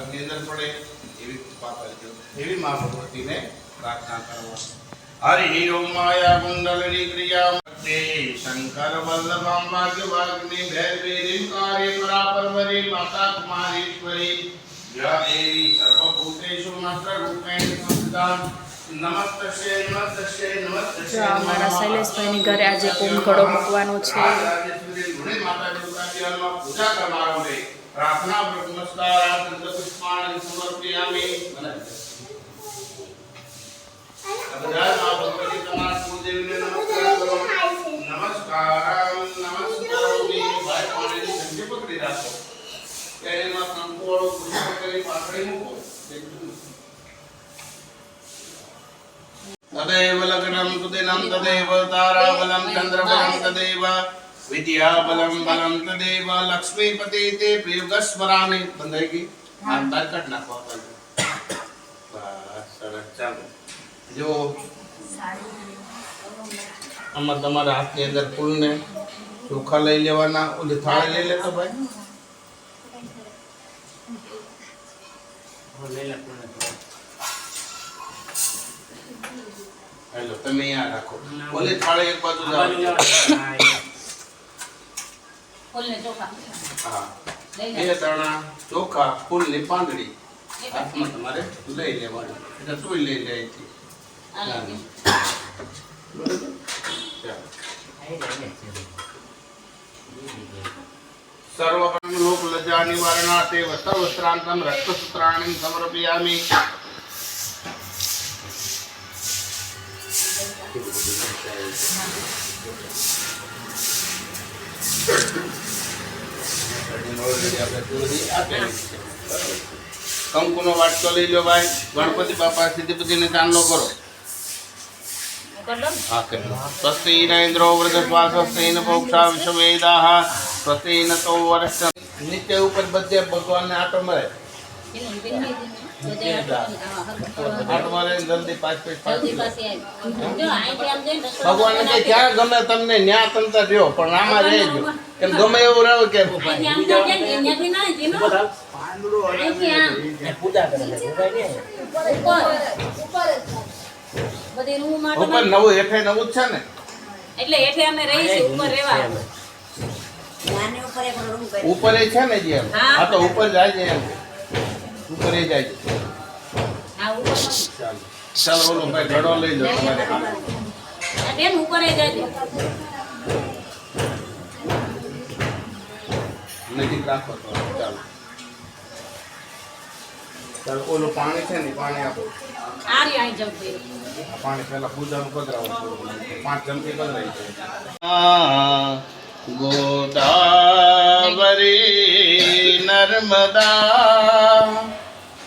ઘરની અંદર પડે એવી કૃપા કરજો એવી મા ભગવતીને પ્રાર્થના કરવા. હરિ ઓમ માયા કુંડલની ક્રિયા શંકર વલ્લભમ ભાગ્યવાગ્નિ ભૈરવી રીંકારે પરાપરવરી માતા કુમારેશ્વરી યા દેવી સર્વભૂતેષુ નમસ્તરૂપેણ સંસ્થિતા નમસ્તસ્ય નમસ્તસ્ય નમસ્તસ્ય. અમારા શૈલેષભાઈની ઘરે આજે કુંભકળો મૂકવાનો છે. પૂજા કરવાનો છે. પ્રાર્થના નમસ્કાર પુષ્પાણિ સમર્પયામિ. બધા મા ભગવતી તમારા કુળદેવીને નમસ્કાર કરો. નમસ્કાર નમસ્કારોની ભાઈ પાણીની સંજે પકડી રાખો. એમાં કંકુવાળો પુષ્પ કરી પાથરી મૂકો. તદેવ લગ્નમ સુદિનમ તદેવ તારાબલમ ચંદ્રબલમ તદેવ વિદ્યાબલમ બલમ તદેવ લક્ષ્મીપતિ તે પ્રિયુગસ્મરામિ. બંધાઈ ગઈ. આ તારકટ નાખો આપણે. બસ સરસ. ચાલો જો આમાં તમારા હાથની અંદર ફૂલને ચોખા લઈ લેવાના. ઓલી થાળી લઈ લેતો ભાઈ. હેલો તમે અહીંયા રાખો. ઓલી થાળી એક બાજુ જાઓ. હા બે દાણા ચોખા ફૂલની પાંદડી હાથમાં તમારે લઈ લેવાની. એટલે તું લઈ લે છે. સર્વપ્રથમ લોક લજ્જા નિવારણાર્થે વસ્ત્રાંતમ રક્તસૂત્રાણિ સમર્પયામિ. કંકુનો વાટકો લઈ લો ભાઈ. ગણપતિ બાપા સિદ્ધિપતિને ચાંદલો કરો. સ્વસ્તિ ન ઇન્દ્રો વૃદ્ધસ્વા સ્વસ્તિ ન પૌક્ષા વિશ્વવેદાઃ સ્વસ્તિ ન તો વર્ષ. નીચે ઉપર બધે ભગવાનને આટો મરે. આટો મરે જલ્દી પાંચ ભગવાન કે ક્યાં ગમે તમને ન્યા તંત્ર રહ્યો પણ આમાં રહેજો. એમ ગમે એવું રહો કે ઉપર નવું હેઠે નવું જ છે ને એટલે હેઠે અમે રહી છે. ઉપર રહેવા ઉપર એ છે ને જે હા તો ઉપર જાય છે એમ. ઉપર એ જાય છે. ચાલો ઓલો ભાઈ ઘડો લઈ લો તમારે. બેન ઉપર એ જાય નજીક રાખો તો ચાલો. ચાલો ઓલું પાણી છે ને પાણી આપો. આ રી આઈ જમ પાણી પહેલા પૂજાનું પધરાવો. 5 ચમચી પધરાઈ છે. ગોદાવરી નર્મદા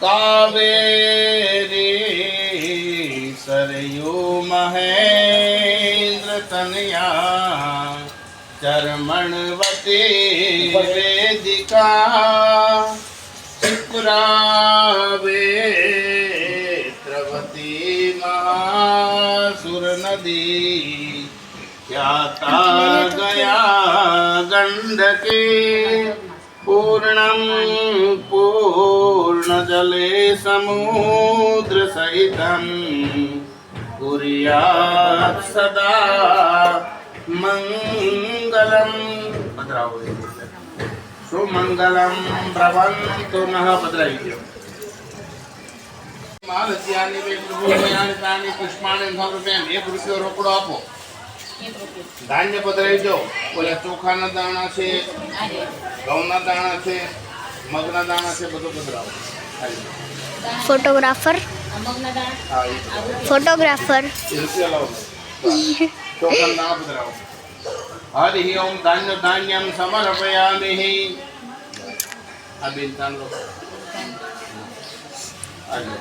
કાવેરી સરયુ મહેન્દ્ર તનયા ચરમણવતી વેદિકા क्षिप्रावेत्रवती महासुर नदी ख्याता गया गंडके पूर्णम पूर्ण जले समुद्र सहितम कुर्यात् सदा मंगलम. पधराओ. सुमंगलम प्रवंतु नः. पधराई गयो. માલત્યાની બે પ્રભુયાની તાની પુષ્પાણી સમર્પયામિ. 1 રૂપિયો રોકડો આપો. ધાન્ય પધરાઈ જો. ઓલા ચોખાના દાણા છે, ઘઉંના દાણા છે, મગના દાણા છે, બધું પધરાવો. ફોટોગ્રાફર ફોટોગ્રાફર રૂપિયા લાવો. ચોખાના દાણા પધરાવો. હરિ ઓમ ધાન્ય ધાન્યમ સમર્પયામિ. આ બેન ચાંદલો આજો.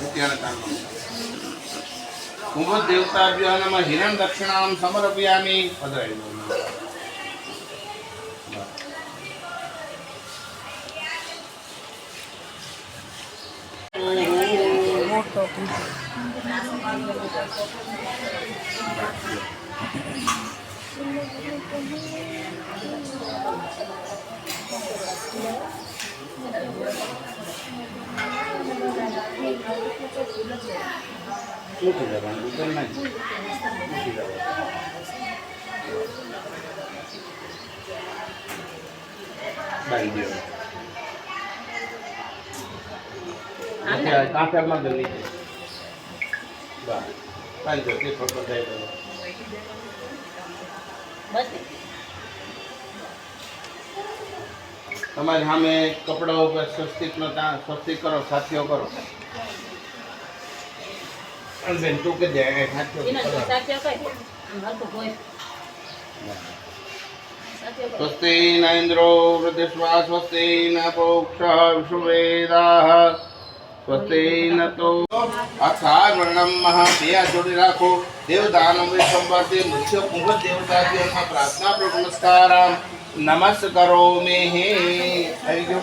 રૂપિયાના ચાંદલો. કુંભ દેવતાભ્યો નમઃ. હિરણ દક્ષિણામ સમર્પયામિ. પધરાવી દો. મોટો મૂકી દેવાનું ઉકેલ નાખી મૂકી દેવાનું બાઈ દેવાનું કાંઠામાં ગલી બસ કાંઈ જો તે ફોટો થાય તો તમારી સામે કપડા ઉપર સ્વસ્તિક કરો સાથીઓ કરો બેન તું કે જાય સ્વસ્તિ ન ઇન્દ્રો વૃદ્ધિસ્વા સ્વસ્તિ ન પૌક્ષ વિશ્વવેદાઃ સ્વસ્તિ ન તો અક્ષાર વર્ણમ મહા બે જોડી રાખો દેવદાનમ સંવાદે મુખ્ય કુંભ દેવતાઓમાં પ્રાર્થના પૂર્વક નમસ્કારામ નમસ્કરોમિ આવી ગયો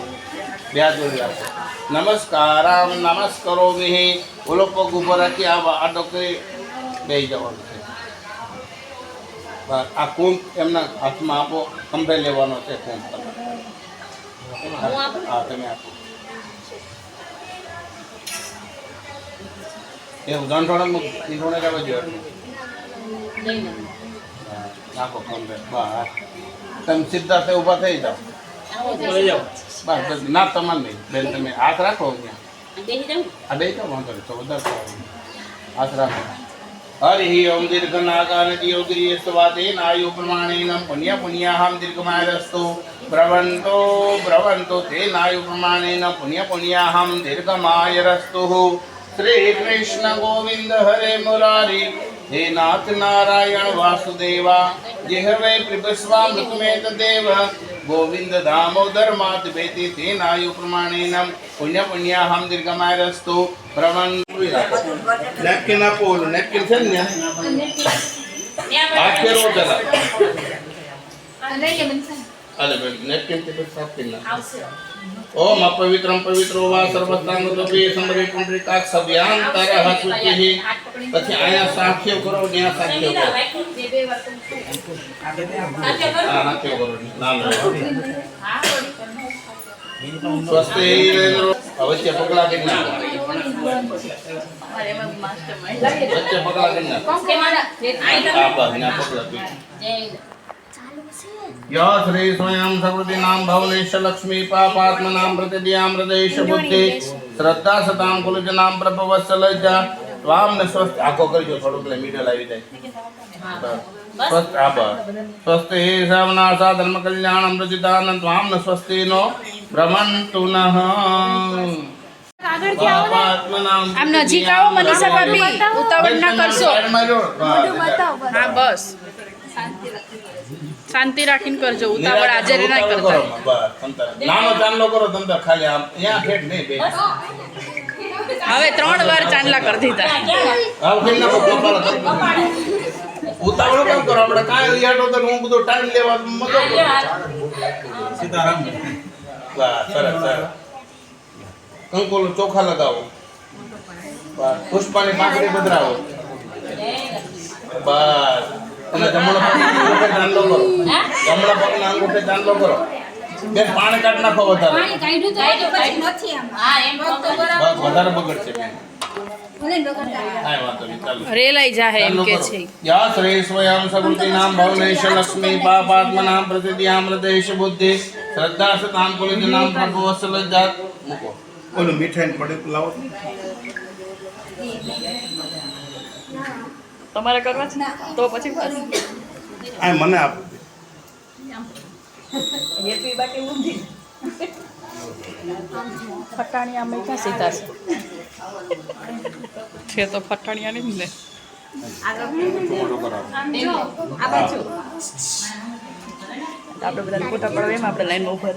બે જોડી રાખો નમસ્કારામ નમસ્કરોમિ ઓલો પગ ઉપર રાખી આ ડોક્ટરે બેસી જવાનું છે આ કુંભ એમના હાથમાં આપો ખંભે લેવાનો છે કુંભ હા તમે આપો એ ઉદાહરણ ઈંધોણે કરવા જોઈએ નાખો ખંભે બસ તમે સીધા તે ઊભા થઈ જાઓ બસ ના તમારે નહીં બેન તમે હાથ રાખો ત્યાં આ બે જાઓ વાંધો નહીં તો વધારે હાથ રાખો હરિ ઓમ દીર્ઘ નાગાન યોગીય સ્વાદેન આયુ પ્રમાણેન પુણ્ય પુણ્યાહમ દીર્ઘમાયરસ્તુ બ્રવંતો બ્રવંતો તેન આયુ પ્રમાણેન પુણ્ય પુણ્યાહમ દીર્ઘમાયરસ્તુ શ્રી કૃષ્ણ ગોવિંદ હરે મુરારી હે નાથ નારાયણ વાસુદેવા જેહવે પ્રભસ્વામૃતમેત દેવ ગોવિંદ દામોદર માત બેતિ તેન આયુ પ્રમાણેન પુણ્ય પુણ્યાહમ દીર્ઘમાયરસ્તુ બ્રવન નેપકિન આપો નેપકિન છે ને આ ફેરવો જરા અલે બેન નેપકિન તે સાફ કરી નાખ ઓમ અપવિત્રમ પવિત્રો વા સર્વસ્તાંગતોપી સંભવે પુંડરીકાક્ષ સભ્યાંતરઃ સુચિઃ પછી આયા સાખ્ય કરો ત્યાં સાખ્ય કરો હા સાખ્ય કરો નામ સ્વસ્તિ અવશ્ય પગલા કરી નાખો વચ્ચે પગલા કરી નાખો આ બસ ના પગલા या श्री स्वयं सकृति नाम भवनेश लक्ष्मी पापात्म नाम प्रतिदियाम हृदयेश बुद्धि श्रद्धा सताम कुलज नाम प्रभवत्सलजा त्वाम न स्वस्थ आखो करजो थोड़ो के मीटर આવી જાય સ્વસ્થ આભાર સ્વસ્થ હે સવનાસા ધર્મ કલ્યાણ અમૃતદાન ત્વામ ન સ્વસ્તિ નો ભ્રમંતુ નઃ આગળ થી આવો આમ નજીક આવો મનીષા ભાભી ઉતાવળ ના કરશો હા બસ શાંતિ રાખીને કરજો ઉતાવળ આજે ના કરતા નાનો ચાંદલો કરો તંતર ખાલી આમ અહીંયા ફેટ નહીં બે હવે 3 વાર ચાંદલા કરી દીધા આવ કેમ ના ઉતાવળ કેમ કરો આપણે કાંઈ રિયાટો તો હું બધો ટાઈમ લેવા મતો સીતારામ વાહ સરસ સરસ કંકોલ ચોખા લગાવો બસ પુષ્પાની પાંખડી બદરાવો બસ અને જમણો પગના અંગૂઠે ચાંદલો કરો જમણા પગના અંગૂઠે ચાંદલો કરો બે પાણી કાઢ નાખો વધારે પાણી કાઢ્યું તો પછી નથી આમ હા એમ તો બરાબર વધારે બગડશે બેન હા વાતો નહીં ચાલો રેલાઈ જાહે એમ કે છે યા શ્રી સ્વયં સકૃતિ નામ ભવનેશ લક્ષ્મી પાપાત્મ નામ પ્રતિદિયામ હૃદયેશ બુદ્ધિ શ્રદ્ધા સતામ કુલજ નામ પ્રભુ વત્સલજાત મૂકો ઓલું મીઠાઈ પડે લાવો તમારે કરવા છે તો પછી બસ આ મને આપો હેપી બર્થડે ઊંધી ફટાણિયા મેં ક્યાં સીધા છે તો ફટાણિયા નહીં ને આપણે બધા ફોટા પડવા એમ આપણે લાઈનમાં ઉભા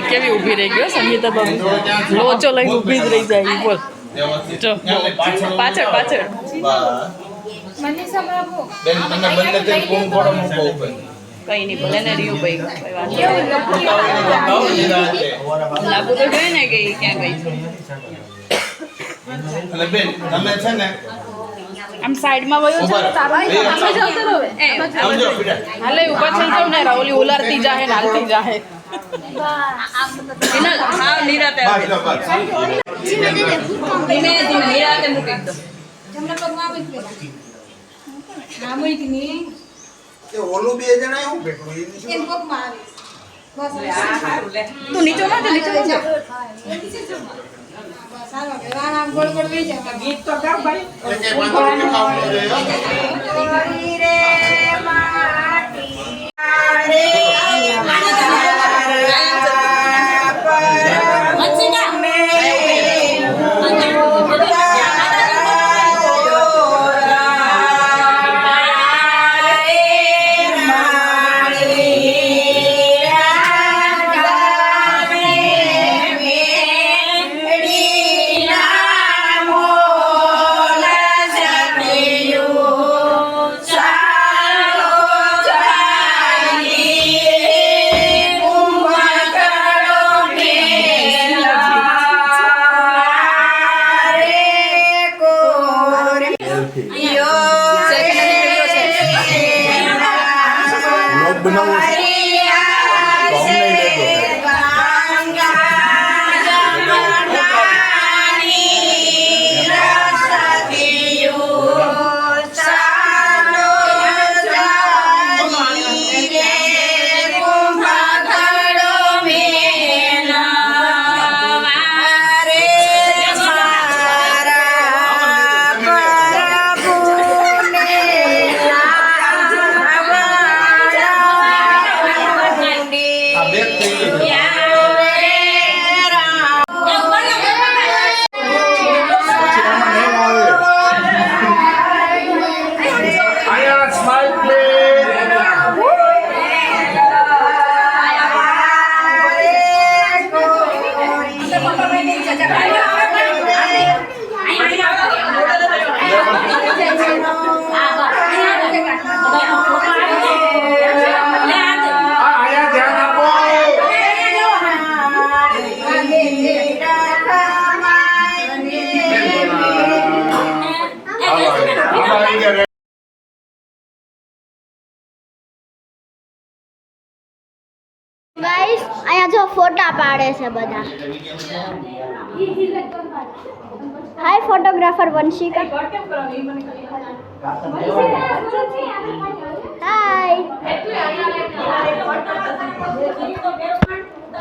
કેવી ઊભી રહી ગયો સંગીતા બાબુ લોચો લઈને ઊભી જ રહી જાય બોલ પાછળ પાછળ મનીષા બાબુ બેન તમે બંને તે કોણ કોણ મૂકો ઉપર કઈ નહીં ભલે ને રહ્યું ભાઈ કોઈ વાત લાગુ તો જોઈએ ને કે ક્યાં ગઈ છે એટલે બેન તમે છે ને આમ સાઈડમાં વયો છો તારો સમજો તો હવે સમજો બેટા હાલે ઉપર થઈ જાવ ને રાવલી ઉલારતી જાહે ને હાલતી જાહે વિનલ હા નિરાતે બસ લો, બસ. ધીમે ધીમે નિરાતે મૂકી દો જમણા પગમાં આવી ગયો હા મૂકની એ ઓલું બે જણા એવું બેઠું એની શું? એમ પગમાં આવી બસ તું નીચો ના નીચો ના બસ હાલો કે આમ ગોળ ગોળ લઈ જાવ ગીત તો ગાવ ભાઈ એટલે વાંધો નહીં, ખાવું ન જોઈએ, હો. રે માટી લોટ બનાવવો છે? તો અમને લેજો. આ બેગ થઈ ગયું. આયા સ્માઈલ પ્લીઝ. આયા ધ્યાન આપો. આવી ગયા. ગાઈસ અહીંયા જો ફોટા પાડે છે બધા હાય ફોટોગ્રાફર વંશિકા હાય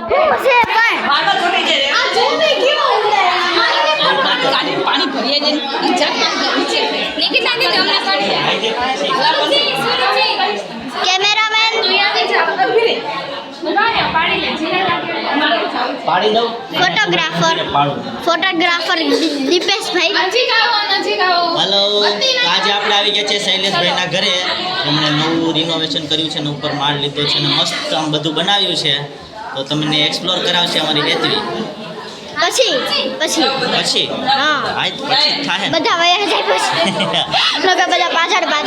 હું છે પણ વાતો છૂટી જાય આ જોને કેવો પાણી ભરીએ જઈને નીચે કેમેરામેન પાડી દઉં ફોટોગ્રાફર દીપેશભાઈ હલો આજે આપણે આવી ગયા છે શૈલેષભાઈના ઘરે એમણે નવું રિનોવેશન કર્યું છે ને ઉપર માળ લીધો છે ને મસ્ત આમ બધું બનાવ્યું છે તો તમને એક્સપ્લોર કરાવશે અમારી હેતવી પછી હા પછી થાય ને. બધા વયા જાય પછી લોકો બધા પાછળ કરે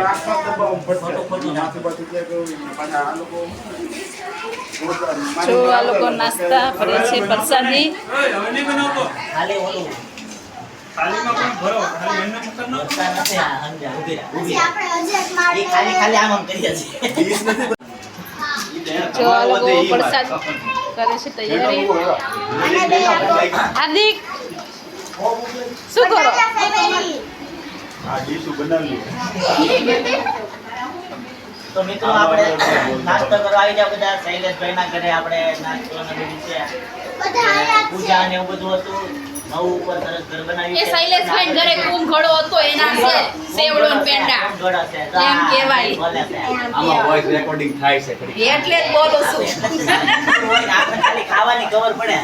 આસપાસ દબાવો, ફટકે. માથે બાજુ ક્યાંક પાછા આ લોકો જો આ લોકો નાસ્તા કરે છે પ્રસાદી ખાલી ઓલું વરસાદ નથી આ સમજ્યા ઊભી રહે, ઊભી રહે. એ ખાલી આમ કરીએ છીએ જો આ લોકો પ્રસાદ કરે છે તૈયારી હાર્દિક શું કરો આ ડીશું બનાવ્યું. તો મિત્રો આપણે નાસ્તો કરવા આવી જાવ બધા શૈલેષભાઈના ઘરે આપણે નાસ્તો ને બધું છે પૂજા ને એવું બધું હતું નવું ઉપર સરસ ઘર બનાવ્યું એ શૈલેષભાઈ ઘરે કુમ ઘડો હતો એના છે સેવડો ને પેંડા એમ કહેવાય. આમાં વોઇસ રેકોર્ડિંગ થાય છે ખરી. એટલે જ બોલું છું આપણે ખાલી ખાવાની ખબર પડે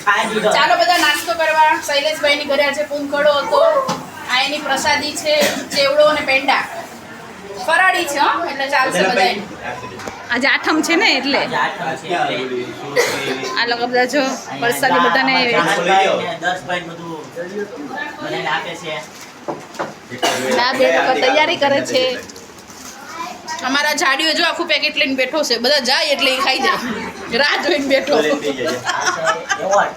ખાઈ લીધો ચાલો બધા નાસ્તો કરવા શૈલેષભાઈ ની ઘરે આજે કુમ ઘડો હતો આ એની પ્રસાદી છે ચેવડો અને પેંડા ફરાળી છે હો એટલે ચાલશે બધાય આજે આઠમ છે ને એટલે આ લોકો બધા જો પ્રસાદી બધાને 10 ભાઈ બધું બધાને આપે છે ના બે લોકો તૈયારી કરે છે અમારા જાડીઓ જો આખું પેકેટ લઈને બેઠો છે બધા જાય એટલે એ ખાઈ જાય રાહ જોઈને બેઠો એવોર્ડ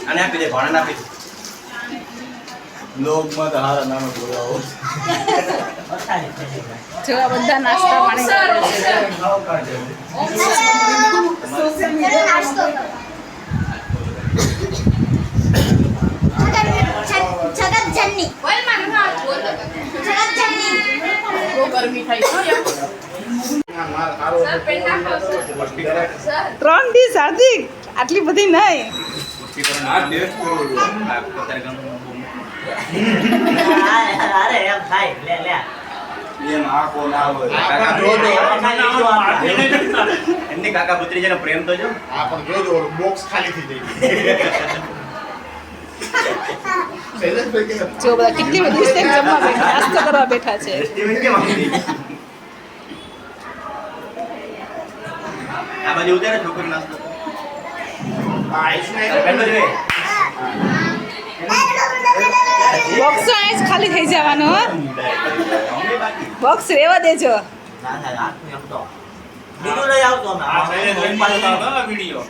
અને આપી દે ભણન આપી દે. બ્લોગમાં તો હારા નામ જ બોલાવો. જો આ બધા નાસ્તા પાણી કરે છે જગત જનની બહુ ગરમી થાય છે હો યાર. સર, પેંડા ખાશો? સર, 3 ડીશ હાર્દિક આટલી બધી નહીં આ ટેસ્ટ કરો આ પોતાને ગમતું અરે એમ થાય લે લે એમ આખો ના હોય કાકા જોજો. એમની કાકા પુત્રી છે ને પ્રેમ તો જો આ પણ જોજો બોક્સ ખાલી થઈ જાય જો બધા કેટલી બધી સ્ટેપ જમવા બેઠા નાસ્તો કરવા બેઠા છે રેસ્ટોરન્ટ કેમ આપી દીધી? આ બાજુ ઉતારે છોકરી નાસ્તો પેલો જોઈએ બોક્સ અહીં જ ખાલી થઈ જવાનો હો અમને બાકી બોક્સ રહેવા દેજો ના ના આખું એમ તો બીજું લઈ આવતો અમે આ વિડિયો